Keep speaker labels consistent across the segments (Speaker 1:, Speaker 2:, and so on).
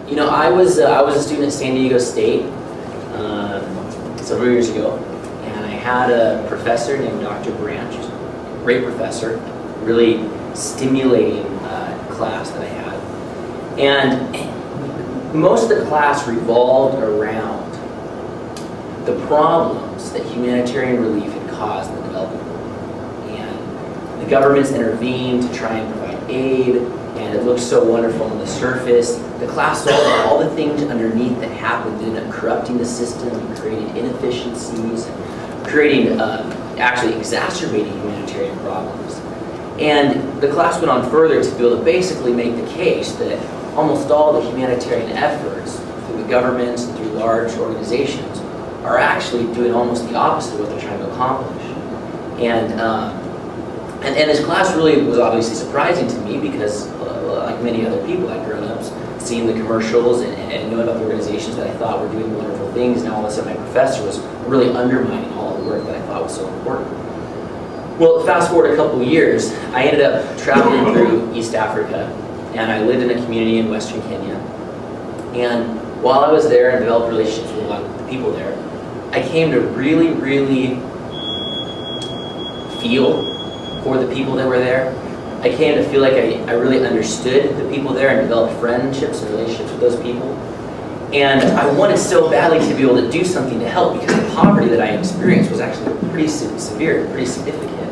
Speaker 1: You know, I was a student at San Diego State several years ago, and I had a professor named Dr. Branch, great professor, really stimulating class that I had. And most of the class revolved around the problems that humanitarian relief had caused in the developing world. And the governments intervened to try and provide aid, and it looked so wonderful on the surface. The class saw all the things underneath that happened that ended up corrupting the system and creating inefficiencies, and creating, actually exacerbating humanitarian problems. And the class went on further to be able to basically make the case that almost all the humanitarian efforts through the governments and through large organizations are actually doing almost the opposite of what they're trying to accomplish. And this class really was obviously surprising to me because, like many other people, I'd grown up seeing the commercials and knowing about the organizations that I thought were doing wonderful things, and all of a sudden my professor was really undermining all the work that I thought was so important. Well, fast forward a couple of years, I ended up traveling through East Africa, and I lived in a community in Western Kenya. And while I was there and developed relationships with a lot of the people there, I came to really, really feel for the people that were there. I came to feel like I really understood the people there and developed friendships and relationships with those people. And I wanted so badly to be able to do something to help because the poverty that I experienced was actually pretty severe, pretty significant.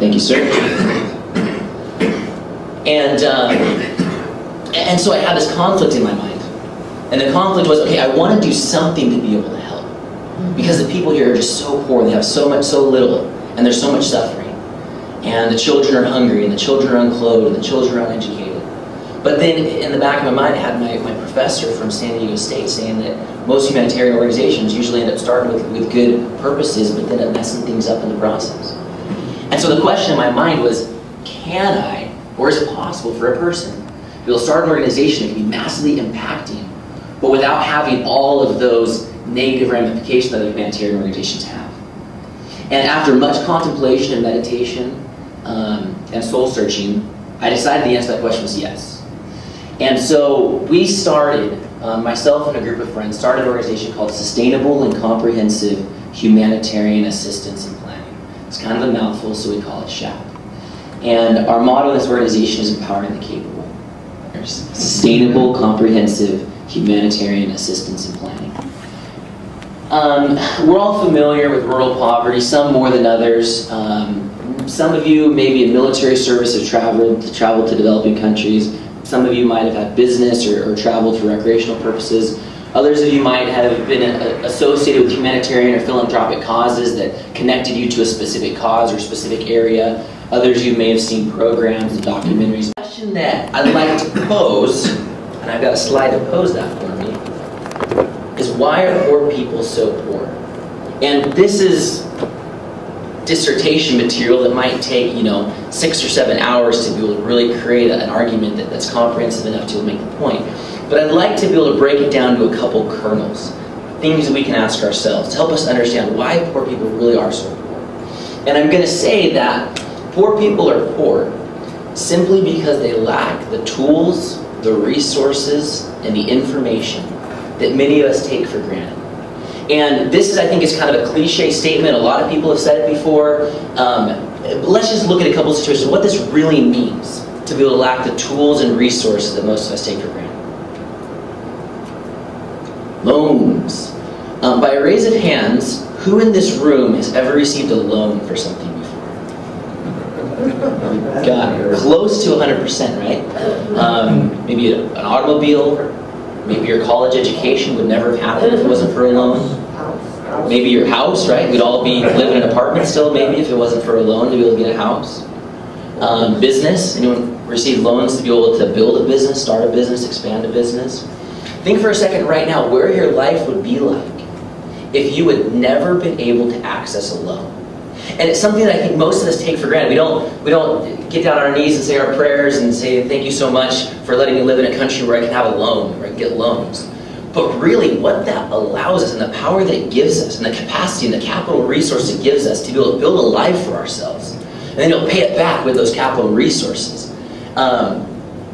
Speaker 2: Thank you, sir. And so I had this conflict in my mind. And the conflict was, okay, I want to do something to be able to help. Because the people here are just so poor, they have so little, and there's so much suffering. And the children are hungry, and the children are unclothed, and the children are uneducated. But then in the back of my mind, I had my professor from San Diego State saying that most humanitarian organizations usually end up starting with good purposes, but then end up messing things up in the process. And so the question in my mind was, can I, or is it possible for a person to be able to start an organization that can be massively impacting, but without having all of those negative ramifications that humanitarian organizations have? And after much contemplation and meditation and soul searching, I decided the answer to that question was yes. And so we started, myself and a group of friends, started an organization called Sustainable and Comprehensive Humanitarian Assistance and Planning. It's kind of a mouthful, so we call it SHAP. And our motto of this organization is Empowering the Capable. Sustainable, Comprehensive Humanitarian Assistance and Planning. We're all familiar with rural poverty, some more than others. Some of you, maybe in military service, have traveled to developing countries. Some of you might have had business or traveled for recreational purposes. Others of you might have been associated with humanitarian or philanthropic causes that connected you to a specific cause or specific area. Others of you may have seen programs and documentaries. The question that I'd like to pose, and I've got a slide to pose that for me, is why are poor people so poor? And this is dissertation material that might take, 6 or 7 hours to be able to really create an argument that's comprehensive enough to make the point. But I'd like to be able to break it down to a couple kernels, things that we can ask ourselves to help us understand why poor people really are so poor. And I'm going to say that poor people are poor simply because they lack the tools, the resources, and the information that many of us take for granted. And this I think, is kind of a cliche statement. A lot of people have said it before. But let's just look at a couple of situations, what this really means to be able to lack the tools and resources that most of us take for granted. Loans. By a raise of hands, who in this room has ever received a loan for something before? Got close to 100%, right? Maybe an automobile. Maybe your college education would never have happened if it wasn't for a loan. Maybe your house, right? We'd all be living in an apartment still, maybe, if it wasn't for a loan to be able to get a house. Business, anyone receive loans to be able to build a business, start a business, expand a business? Think for a second right now where your life would be like if you had never been able to access a loan. And it's something that I think most of us take for granted. We don't get down on our knees and say our prayers and say, thank you so much for letting me live in a country where I can have a loan, where I can get loans. But really, what that allows us and the power that it gives us and the capacity and the capital resource it gives us to be able to build a life for ourselves. And then pay it back with those capital resources.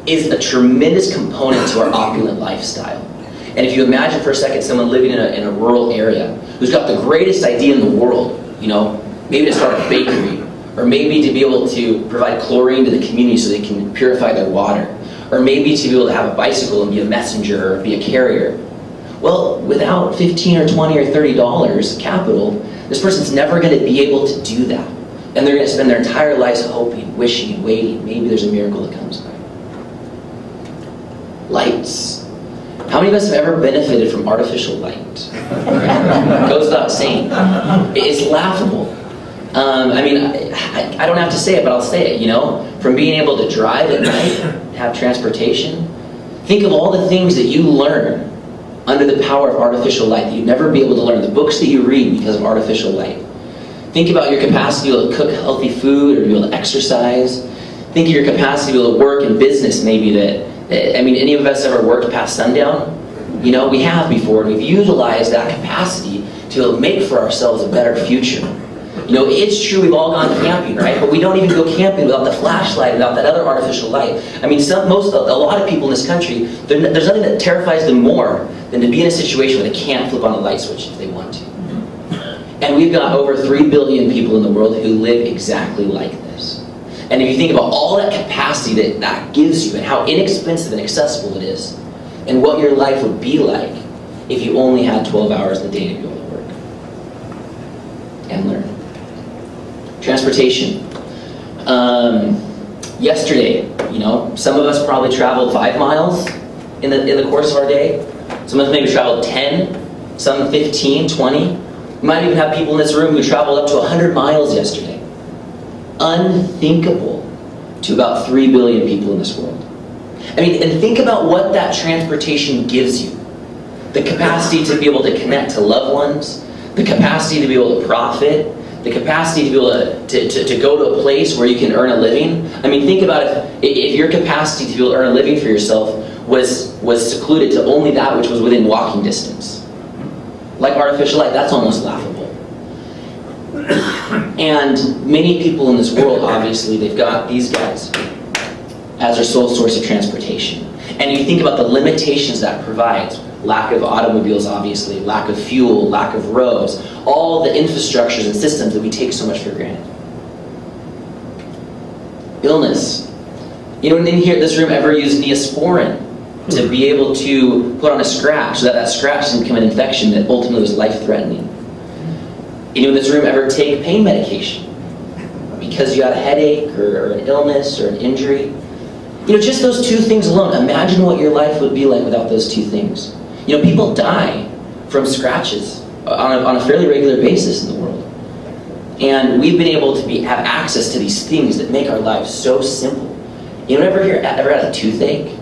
Speaker 1: is a tremendous component to our opulent lifestyle. And if you imagine for a second someone living in a rural area who's got the greatest idea in the world, you know, maybe to start a bakery, or maybe to be able to provide chlorine to the community so they can purify their water, or maybe to be able to have a bicycle and be a messenger or be a carrier. Well, without $15 or $20 or $30 capital, this person's never going to be able to do that. And they're going to spend their entire lives hoping, wishing, and waiting. Maybe there's a miracle that comes by. Lights. How many of us have ever benefited from artificial light? Goes without saying. It's laughable. I mean, I don't have to say it, but I'll say it, you know? From being able to drive at night, have transportation. Think of all the things that you learn under the power of artificial light that you'd never be able to learn. The books that you read because of artificial light. Think about your capacity to be able to cook healthy food or to be able to exercise. Think of your capacity to be able to work in business maybe that, I mean, any of us ever worked past sundown? You know, we have before, and we've utilized that capacity to make for ourselves a better future. You know, it's true we've all gone camping, right? But we don't even go camping without the flashlight, without that other artificial light. I mean, a lot of people in this country, there's nothing that terrifies them more than to be in a situation where they can't flip on a light switch if they want to. And we've got over 3 billion people in the world who live exactly like this. And if you think about all that capacity that that gives you and how inexpensive and accessible it is, and what your life would be like if you only had 12 hours in the day to be able to work and learn. Transportation. Yesterday, you know, some of us probably traveled 5 miles in the course of our day. Some of us maybe traveled 10, some 15, 20. We might even have people in this room who traveled up to 100 miles yesterday. Unthinkable to about 3 billion people in this world. I mean, and think about what that transportation gives you. The capacity to be able to connect to loved ones, the capacity to be able to profit, the capacity to be able to go to a place where you can earn a living. I mean, think about if your capacity to be able to earn a living for yourself was secluded to only that which was within walking distance. Like artificial light, that's almost laughable. And many people in this world, obviously, they've got these guys as their sole source of transportation. And you think about the limitations that provides. Lack of automobiles, obviously, lack of fuel, lack of roads, all the infrastructures and systems that we take so much for granted. Illness. Anyone in here, this room, ever used Neosporin to be able to put on a scratch so that that scratch didn't become an infection that ultimately was life-threatening? Anyone in this room ever take pain medication because you had a headache or an illness or an injury? You know, just those 2 things alone. Imagine what your life would be like without those 2 things. You know, people die from scratches on a fairly regular basis in the world. And we've been able to have access to these things that make our lives so simple. You know, ever had a toothache?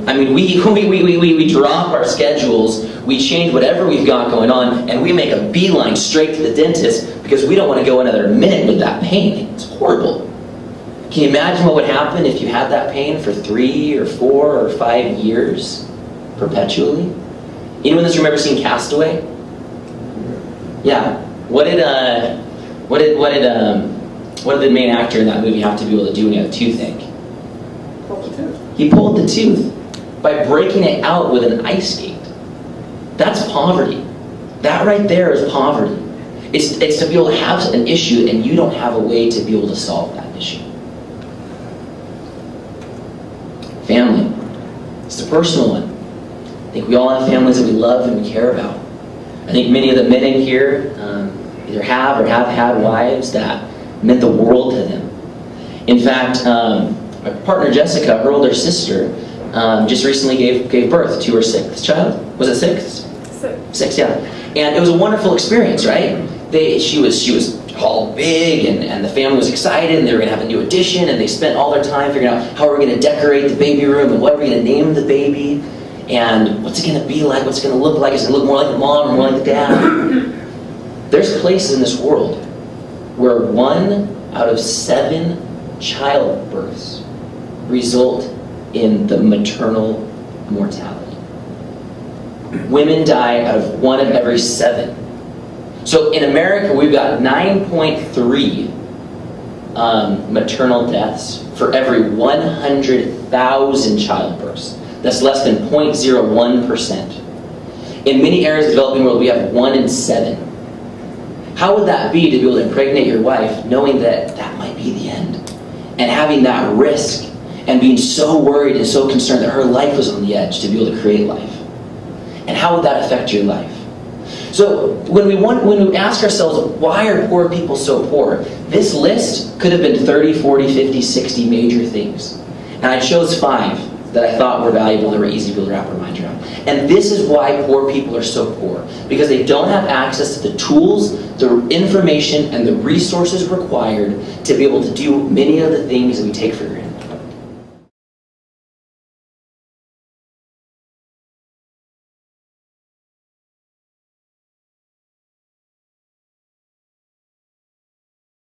Speaker 1: I mean, we drop our schedules, we change whatever we've got going on, and we make a beeline straight to the dentist because we don't want to go another minute with that pain. It's horrible. Can you imagine what would happen if you had that pain for 3 or 4 or 5 years, perpetually? Anyone in this room ever seen Castaway? Yeah. What did the main actor in that movie have to be able to do when he had a toothache?
Speaker 3: Pulled the tooth.
Speaker 1: He pulled the tooth by breaking it out with an ice skate. That's poverty. That right there is poverty. It's to be able to have an issue and you don't have a way to be able to solve that issue. Family. It's the personal one. I think we all have families that we love and we care about. I think many of the men in here either have or have had wives that meant the world to them. In fact, my partner Jessica, her older sister, just recently gave birth to her 6th child. Was it 6? 6, yeah. And it was a wonderful experience, right? She was all big, and the family was excited, and they were going to have a new addition, and they spent all their time figuring out how we're going to decorate the baby room, and what are we going to name the baby, and what's it going to be like, what's it going to look like, is it going to look more like the mom or more like the dad? There's places in this world where 1 out of 7 childbirths result in the maternal mortality. Women die out of 1 of every 7. So in America, we've got 9.3
Speaker 2: maternal deaths for every 100,000 childbirths. That's less than 0.01%. In many areas of the developing world, we have 1 in 7. How would that be to be able to impregnate your wife knowing that that might be the end? And having that risk and being so worried and so concerned that her life was on the edge to be able to create life. And how would that affect your life? So when we ask ourselves, why are poor people so poor? This list could have been 30, 40, 50, 60 major things. And I chose 5 that I thought were valuable, that were easy to be able to wrap our minds around. And this is why poor people are so poor. Because they don't have access to the tools, the information, and the resources required to be able to do many of the things that we take for granted.